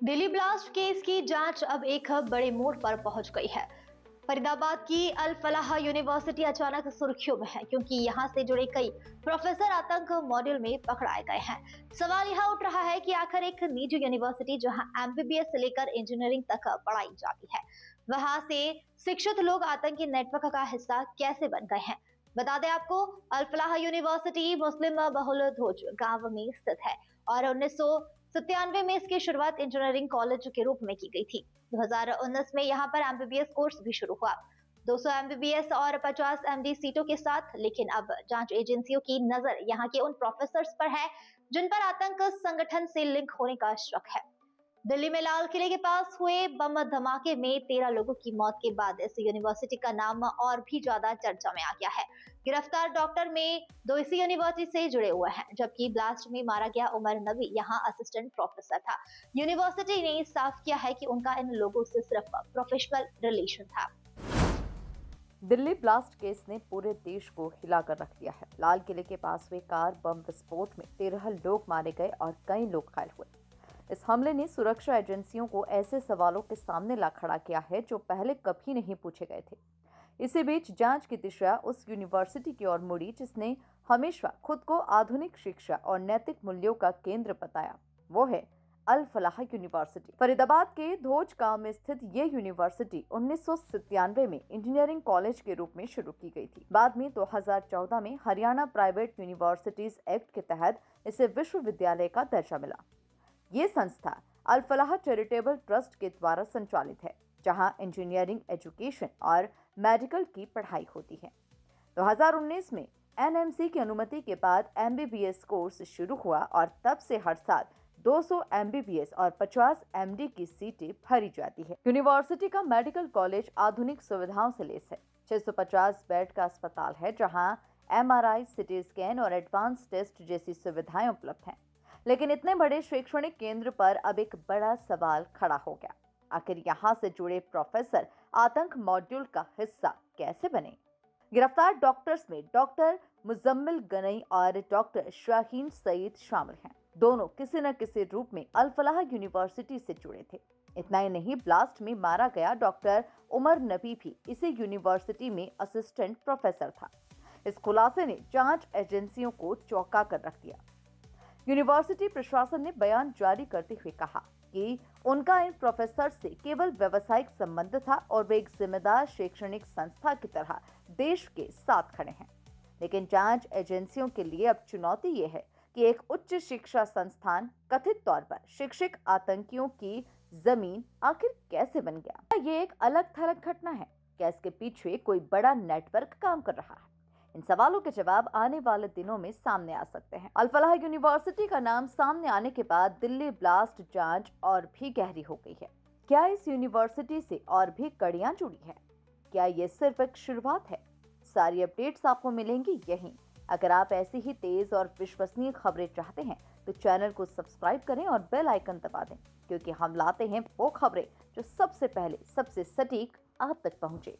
Delhi blast case की जांच अब एक बड़े मोड़ पर पहुंच गई है। फरीदाबाद की अल फलाह यूनिवर्सिटी अचानक सुर्खियों में है क्योंकि यहां से जुड़े कई प्रोफेसर आतंक मॉड्यूल में पकड़ाए गए हैं। सवाल यह उठ रहा है कि आखिर एक निजी यूनिवर्सिटी जहां एमबीबीएस से लेकर इंजीनियरिंग तक पढ़ाई जाती है, वहां से शिक्षित लोग आतंकी नेटवर्क का हिस्सा कैसे बन गए हैं। बता दें आपको, अल फलाह यूनिवर्सिटी मुस्लिम बहुल ध्वज गांव में स्थित है और 1997 में इसकी शुरुआत इंजीनियरिंग कॉलेज के रूप में की गई थी। 2019 में यहाँ पर एमबीबीएस कोर्स भी शुरू हुआ, 200 एमबीबीएस और 50 एमडी सीटों के साथ। लेकिन अब जांच एजेंसियों की नजर यहाँ के उन प्रोफेसर्स पर है जिन पर आतंक संगठन से लिंक होने का शक है। दिल्ली में लाल किले के पास हुए बम धमाके में 13 लोगों की मौत के बाद इस यूनिवर्सिटी का नाम और भी ज्यादा चर्चा में आ गया है। गिरफ्तार डॉक्टर में दो इसी यूनिवर्सिटी से जुड़े हुए हैं, जबकि ब्लास्ट में मारा गया उमर नबी यहाँ असिस्टेंट प्रोफेसर था। यूनिवर्सिटी ने साफ किया है कि उनका इन लोगों से सिर्फ प्रोफेशनल रिलेशन था। दिल्ली ब्लास्ट केस ने पूरे देश को हिलाकर रख दिया है। लाल किले के पास हुए कार बम विस्फोट में 13 लोग मारे गए और कई लोग घायल हुए। इस हमले ने सुरक्षा एजेंसियों को ऐसे सवालों के सामने ला खड़ा किया है जो पहले कभी नहीं पूछे गए थे। इसी बीच जांच की दिशा उस यूनिवर्सिटी की ओर मुड़ी जिसने हमेशा खुद को आधुनिक शिक्षा और नैतिक मूल्यों का केंद्र बताया। वो है अल फलाह यूनिवर्सिटी। फरीदाबाद के धोज गांव में स्थित ये यूनिवर्सिटी 1997 में इंजीनियरिंग कॉलेज के रूप में शुरू की गई थी। बाद में 2014 में हरियाणा प्राइवेट यूनिवर्सिटीज एक्ट के तहत इसे विश्वविद्यालय का दर्जा मिला। ये संस्था अल फलाह चैरिटेबल ट्रस्ट के द्वारा संचालित है, जहां इंजीनियरिंग एजुकेशन और मेडिकल की पढ़ाई होती है। 2019 में एनएमसी की अनुमति के बाद एमबीबीएस कोर्स शुरू हुआ और तब से हर साल 200 एमबीबीएस और 50 एमडी की सीटें भरी जाती है। यूनिवर्सिटी का मेडिकल कॉलेज आधुनिक सुविधाओं से लैस है। 650 बेड का अस्पताल है, जहां एमआरआई, सिटी स्कैन और एडवांस टेस्ट जैसी सुविधाएं उपलब्ध हैं। लेकिन इतने बड़े शैक्षणिक केंद्र पर अब एक बड़ा सवाल खड़ा हो गया। आखिर यहाँ से जुड़े प्रोफेसर आतंक मॉड्यूल का हिस्सा कैसे बने? गिरफ्तार डॉक्टर्स में डॉक्टर मुजम्मिल गनई और डॉक्टर शाहीन सईद शामिल हैं। दोनों किसी न किसी रूप में अल फलाह यूनिवर्सिटी से जुड़े थे। इतना ही नहीं, ब्लास्ट में मारा गया डॉक्टर उमर नबी भी इसी यूनिवर्सिटी में असिस्टेंट प्रोफेसर था। इस खुलासे ने जांच एजेंसियों को चौंका कर रख दिया। यूनिवर्सिटी प्रशासन ने बयान जारी करते हुए कहा कि उनका इन प्रोफेसर से केवल व्यावसायिक संबंध था और वे एक जिम्मेदार शैक्षणिक संस्था की तरह देश के साथ खड़े हैं। लेकिन जांच एजेंसियों के लिए अब चुनौती ये है कि एक उच्च शिक्षा संस्थान कथित तौर पर शिक्षक आतंकियों की जमीन आखिर कैसे बन गया? ये एक अलग थलग घटना है? क्या इसके पीछे कोई बड़ा नेटवर्क काम कर रहा है? इन सवालों के जवाब आने वाले दिनों में सामने आ सकते हैं। अल फलाह यूनिवर्सिटी का नाम सामने आने के बाद दिल्ली ब्लास्ट जांच और भी गहरी हो गई है। क्या इस यूनिवर्सिटी से और भी कड़ियां जुड़ी हैं? क्या ये सिर्फ एक शुरुआत है? सारी अपडेट्स आपको मिलेंगी यहीं। अगर आप ऐसी ही तेज और विश्वसनीय खबरें चाहते हैं तो चैनल को सब्सक्राइब करें और बेल आइकन दबा दें, क्योंकि हम लाते हैं वो खबरें जो सबसे पहले सबसे सटीक आप तक पहुंचे।